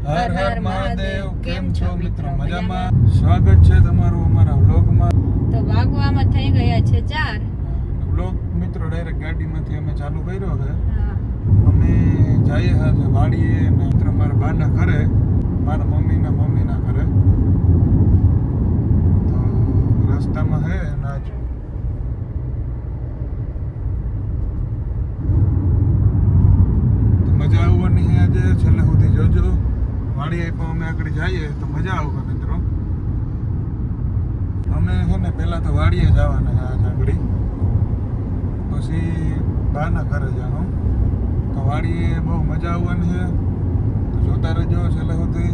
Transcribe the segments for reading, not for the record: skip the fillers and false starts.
હર હર મહાદેવ. કેમ છો મિત્રો? મજામાં? સ્વાગત છે તમારું અમારા વ્લોગમાં. તો વાગવામાં થઈ ગયા છે 4. વ્લોગ મિત્રો ડાયરેક્ટ ગાડીમાંથી અમે ચાલુ કર્યો છે. અમે જઈએ આજે વાડીએ ને મિત્રો મારા બાના ઘરે, મારા મમ્મીના ઘરે. તો રસ્તામાં હે નાચ તો મજા આવવાની છે આજે. છેલ્લે સુધી જોજો. વાડીએ પણ અમે આગળ જઈએ તો મજા આવશે મિત્રો. અમે છે ને પહેલાં તો વાડીએ જવાના છે આજ આગળ, પછી બાના ઘરે જવાનું. તો વાડીએ બહુ મજા આવવાની છે, તો જોતા રહેજો છેલ્લે સુધી.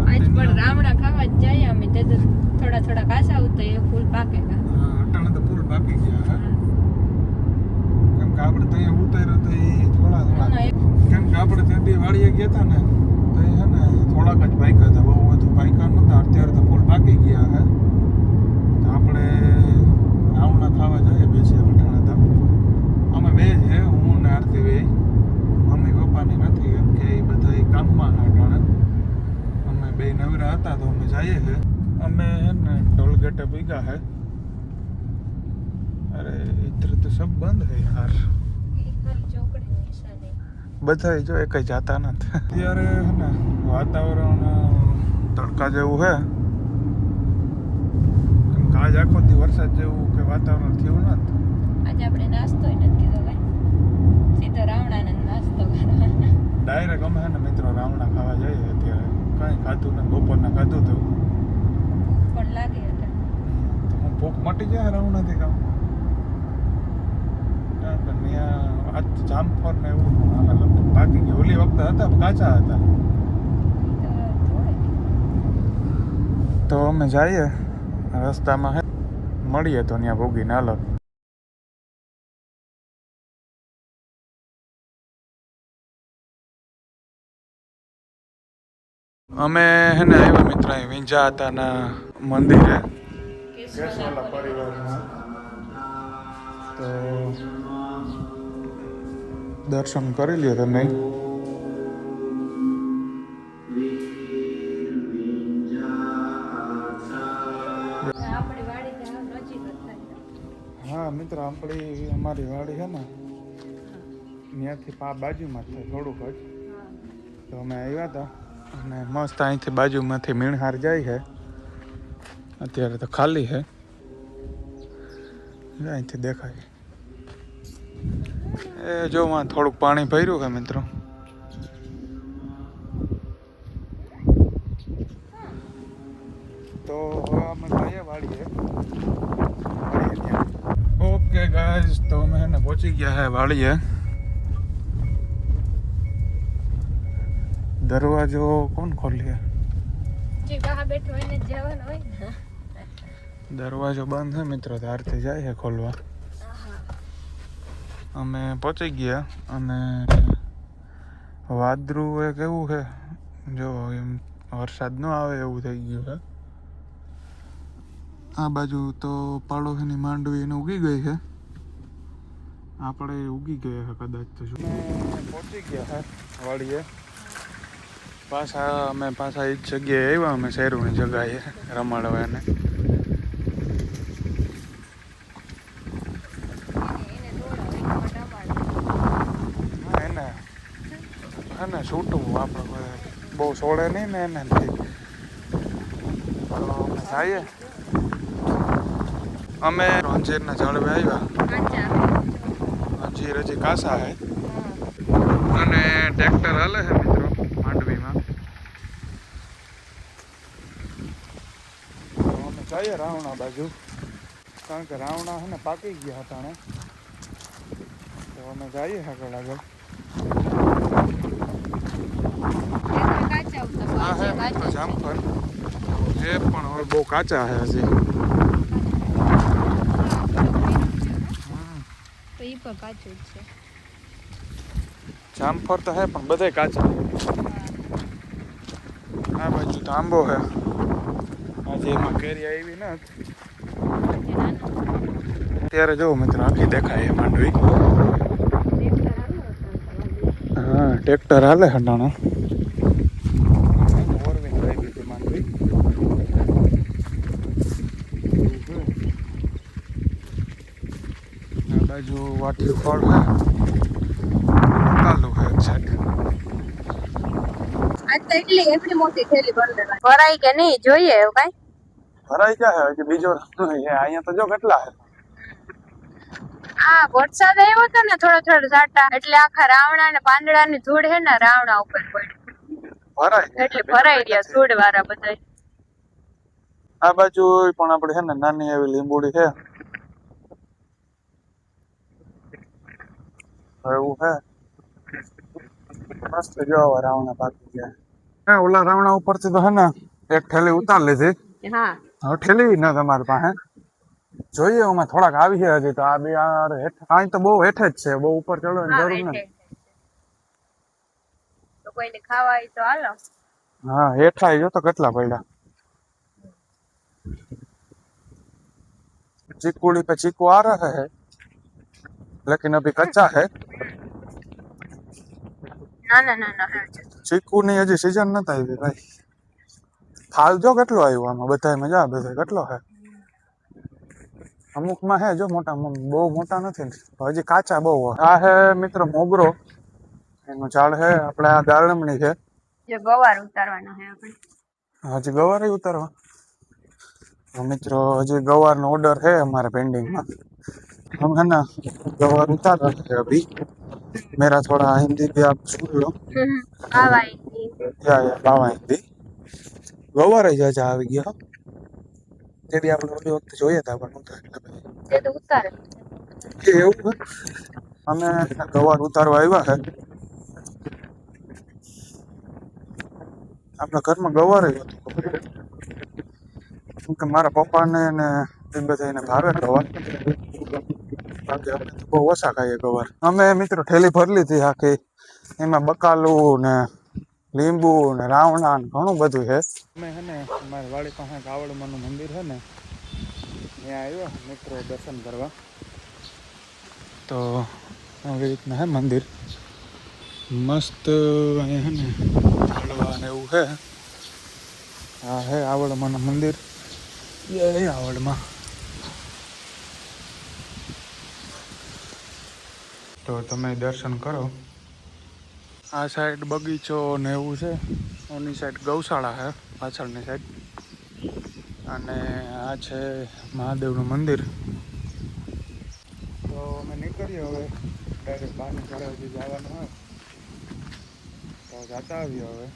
આજ પણ રામડા ખાવા જ જઈએ અમે. તે તો થોડા કાચા ઉતરે એ ફૂલ પાકે કા. અટાણે તો ફૂલ પાકી ગયા હે. કેમ કે આપણે ત્યાં ઉતાર્યો તો એ થોડા કેમ કે આપણે ત્યાંથી વાડીએ ગયા હતા ને તો એ છે ને થોડાક જ પાક્યા હતા, બહુ વધુ પાક્યા નહોતા. અત્યારે તો ફૂલ પાકી ગયા હે. તો આપણે રાવણા ખાવા જઈએ બેસીએ અટાણે તો. અમે બે છે, હું ને આરતી બે. મમ્મી પપ્પાની નથી કેમ કે એ બધા કામમાં અટાણે. અમે બે નવરા હતા તો અમે જઈએ છે. અમે है ना टोल गेट भीगा है. अरे इधर तो सब बंद है यार. બધા જો એક જાતા નથી અત્યારે. હે ને વાતાવરણ તડકા જેવું છે. કેમ કે આજ આખો દી વરસાદ જેવું કે વાતાવરણ થયું નથી. આજે આપણે નાસ્તો નથી કીધો ભાઈ, સીધો રાવણાનો નાસ્તો કરવાનો. ડાયરેક્ટ અમે હે ને મિત્રો રાવણા ખાવા જઈએ. અત્યારે કાંઈ ખાધું ને બપોરના ખાધું હતું પણ લાગે એટલે તો હું ભૂખ મટી જાય રાવણાથી કામ. આજ જામફળ ને એવું આમાં લગભગ પાકી ગયા. ઓલી વખતે હતા કાચા હતા. તો અમે જઈએ રસ્તામાં હે મળીએ તો ત્યાં ભોગીને હાલો. અમે હે ને આવ્યા મિત્ર વિંજા હતા ના મંદિરે કેશવાલા પરિવારમાં. તો દર્શન કરી લ્યો તમે. હા મિત્ર અમારી વાડી છે ને ત્યાંથી બાજુમાં જ થાય થોડુંક જ. તો અમે આવ્યા હતા અને મસ્ત અહીંથી બાજુમાંથી મીણહાર જાય છે. અત્યારે તો ખાલી છે, અહીંથી દેખાય. એ જો થોડુંક પાણી ભર્યું છે મિત્રો. તો હવે અમે જઈએ વાડીએ. ઓકે ગાઈઝ, તો અમે એને પહોંચી ગયા છે વાડીએ. દરવાજો કોણ ખોલીએ? જે બહાર બેઠો હોય ને જવાનું હોય ને. દરવાજો બંધ છે મિત્રો, ત્યારથી જાય છે ખોલવા. અમે પહોંચી ગયા અને વાદળું એ કેવું છે જો એમ વરસાદ ન આવે એવું થઈ ગયું છે. આ બાજુ તો પાડોશીની માંડવી એને ઉગી ગઈ છે. આપણે ઉગી ગયા છે કદાચ. તો પહોંચી ગયા છે વાડીએ. અમે પાછા એ જ જગ્યાએ આવ્યા. અમે શેરુની જગ્યાએ રમાડવા એને. એને છૂટવું આપણે બહુ છોડે નહીં ને એને. તો જઈએ અમે અંજીરના ઝાડવે આવ્યા. અંજીર હજી કાસા છે અને ટ્રેક્ટર હાલે છે મિત્રો માંડવીમાં. તો અમે જઈએ રાવણા બાજુ, કારણ કે રાવણા છે ને પાકી ગયા હતા ને. તો અમે જઈએ આગળ. હા હે મિત્રો જામફળ એ પણ હવે બહુ કાચા છે હજી. તો એ પણ કાચું જ છે. જામફળ તો હે પણ બધે કાચા. આ બાજુ તો આંબો છે. આજે એમાં કેરી આવી નથી. અત્યારે જો મિત્રો આખી દેખાય એ માંડવી. હા ટ્રેક્ટર હાલે હટાણા. बाजू वाटरफॉल है कालो है एक साइड आज तो इडली एवडी मोटी थैली भर देना भराई के नहीं જોઈએ એવું કાઈ भराई क्या है कि बीजो ये અહીંયા તો જો કેટલા है આ વરસાદ આવ્યો તો ને થોડો થોડો ઝાટા એટલે આખા રાવણા ને પાંદડાની ધૂળ હે ને રાવણા ઉપર પડી ભરાઈ એટલે ભરાઈ ગયા ધૂળ વાળા બધાય આ બાજુ પણ આપણે છે ને નાની એવી લીંબુડી છે એવું છે મસ્ત જો રાવણા પાકી ગયા હે ઓલા રાવણા ઉપરથી તો હે ને એક થેલી ઉતાર લીધી હા હવે ઠેલી ન તમારી પાસે જોઈએ અમે થોડાક આવી છે હજી તો આ બે યાર અહીં તો બહુ હેઠે જ છે બહુ ઉપર ચડવાની જરૂર નથી તો કોઈને ખાવા હોય તો હાલો हाँ हेठा जो तो कटला पड़ा चिकुड़ी पे चीकू आ रहा है लेकिन अभी कच्चा है ना ना ना ना चीकू नहीं हजी सीजन नता आई भाई थाल जो કેટલો આવ્યો આમાં બધાય મજા આવે કેટલો है અમુક માં હે જો મોટા બહુ મોટા નથી હજી કાચા બહુ આ હે મિત્ર મોગરો એનો ઝાડ હે આપણે આ દાળમણી છે જે ગવાર ઉતારવાનો હે આપણે હજી ગવાર ઉતારવા तो मित्रों हजी गवार नो ऑर्डर है हमारे पेंडिंग में हम है ना गवार उतार रहे हैं अभी मेरा थोड़ा हिंदी भी आप सुन लो बावा हिंदी गवार जा आ गया તે બી આપણે ઓલી વખતે જોયા હતા પણ ઉતારે એવું અમે ગવાર ઉતારવા આવ્યા છે આપણા ઘરમાં ગવાર હતું કે મારા પપ્પાને ને એ બધાને ભાવે ગવાર બાકી અમે તો બહુ ઓછા ખાઈએ ગવાર અમે મિત્રો ઠેલી ભરી લીધી આખી એમાં બકાલું ને લીંબુ ને રાવણા ને ઘણું બધું છે અમે છે ને અમારી વાડી પાસે કાવડમાનું મંદિર છે ને ત્યાં આવ્યા મિત્રો દર્શન કરવા તો આવી રીતના હે મંદિર મસ્ત અહીંયા છે ને હળવા ને એવું છે આ હે આવડમાનું મંદિર એ આવડમાં તો તમે દર્શન કરો આ સાઈડ બગીચો ને એવું છે ઓની સાઈડ ગૌશાળા છે પાછળની સાઈડ અને આ છે મહાદેવનું મંદિર તો અમે નીકળીએ હવે ડાયરેક્ટ બહારની ઘરે હજી જવાનું હોય તો જતા આવીએ હવે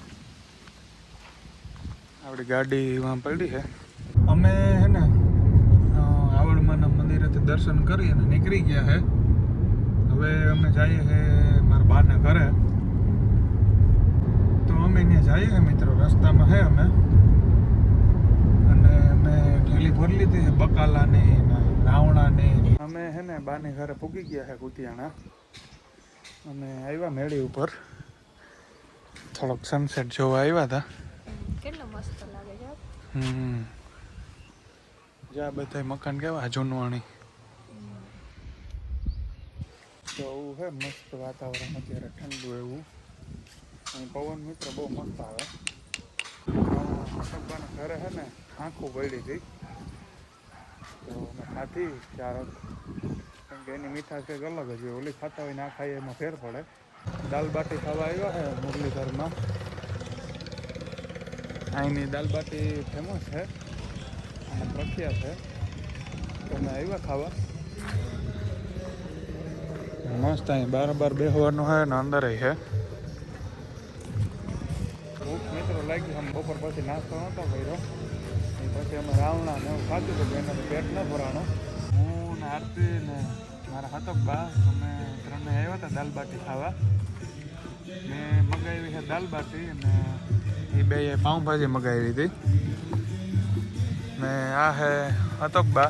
આપણી ગાડી વાં પડી છે અમે હે ને આવડમાના મંદિરેથી દર્શન કરી અને નીકળી ગયા છે હવે અમે જઈએ છે મારા બાના ઘરે તો અમે ત્યાં જઈએ મિત્રો રસ્તામાં હે અમે અને અમે ઠેલી ભરી લીધી છે બકાલાની ને રાવણાની અમે હે ને બાની ઘરે પૂગી ગયા છે કુતિયાણા અમે આવ્યા મેળી ઉપર થોડોક સનસેટ જોવા આવ્યા હતા કેટલો મસ્ત લાગે છે જ્યાં બધા મકાન કેવા જૂનવાણી તો હે મસ્ત વાતાવરણ અત્યારે ઠંડુ એવું અને પવન મિત્ર બહુ મસ્ત આવે અટકવાના ઘરે છે ને આંખું પડી હતી તો મેં ખાધી ચારક કેમ કે એની મીઠાશ કંઈક અલગ જ હોય ઓલી ખાતા હોય ના ખાઈએ એમાં ફેર પડે દાલ બાટી ખાવા આવ્યા છે મુરલીધરમાં અહીંની દાલ બાટી ફેમસ છે અને પ્રખ્યાત છે તો અમે આવ્યા ખાવા મસ્ત અહીં બાર બેસવાનું છે ને અંદર છે ભૂખ મિત્રો લાગી આમ બપોર પછી નાસ્તો નહોતો કર્યો પછી અમે રાવણા ને એવું ખાધું હતું એના પેટ ન ભરાણું હું ને આરતી ને મારા હતકબા અમે ત્રણે આવ્યા હતા દાલ બાટી ખાવા મેં મગાવી છે દાલ બાટી અને એ બે પાઉંભાજી મગાવી હતી ને આ હે હતકબા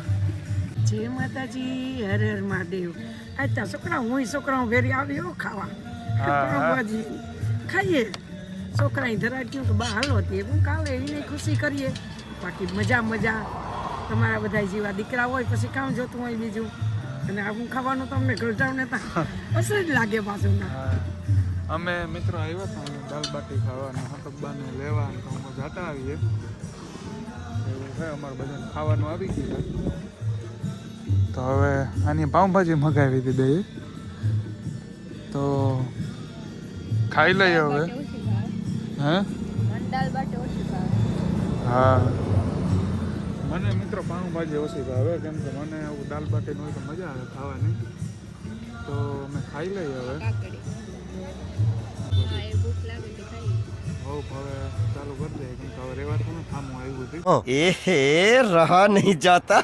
જય માતાજી હર હર મહાદેવ આતા છોકરા હું છોકરાઓ વેરી આવ્યો ખાવા પાઉંભાજી ખાઈએ છોકરા ધરાટ્યું કે બા હાલો હતી હું કાલે એને ખુશી કરીએ બાકી મજા તમારા બધા જેવા દીકરા હોય પછી કામ જોતું હોય બીજું અને આવું ખાવાનું તો અમને ગળજાવને તો અસર જ લાગે પાછું અમે મિત્રો આવ્યા હતા દાલ બાટી ખાવા અને હતકબાને લેવા અને અમે જતા આવીએ એવું છે અમારે બધાને ખાવાનું આવી ગયું છે તો હવે આની પાઉંભાજી મગાવી દીધી તો ખાઈ લઈએ હવે. હે હા મને મિત્રો પાઉંભાજી ઓછી ભાવે કેમ કે મને આવું દાલ બાટી હોય તો મજા આવે ખાવાની. તો અમે ખાઈ લઈએ હવે. હવે ચાલુ કરી દઈએ કેમ કે હવે રેવાર તમે ખામું આવ્યું હતું. रहा नहीं जाता.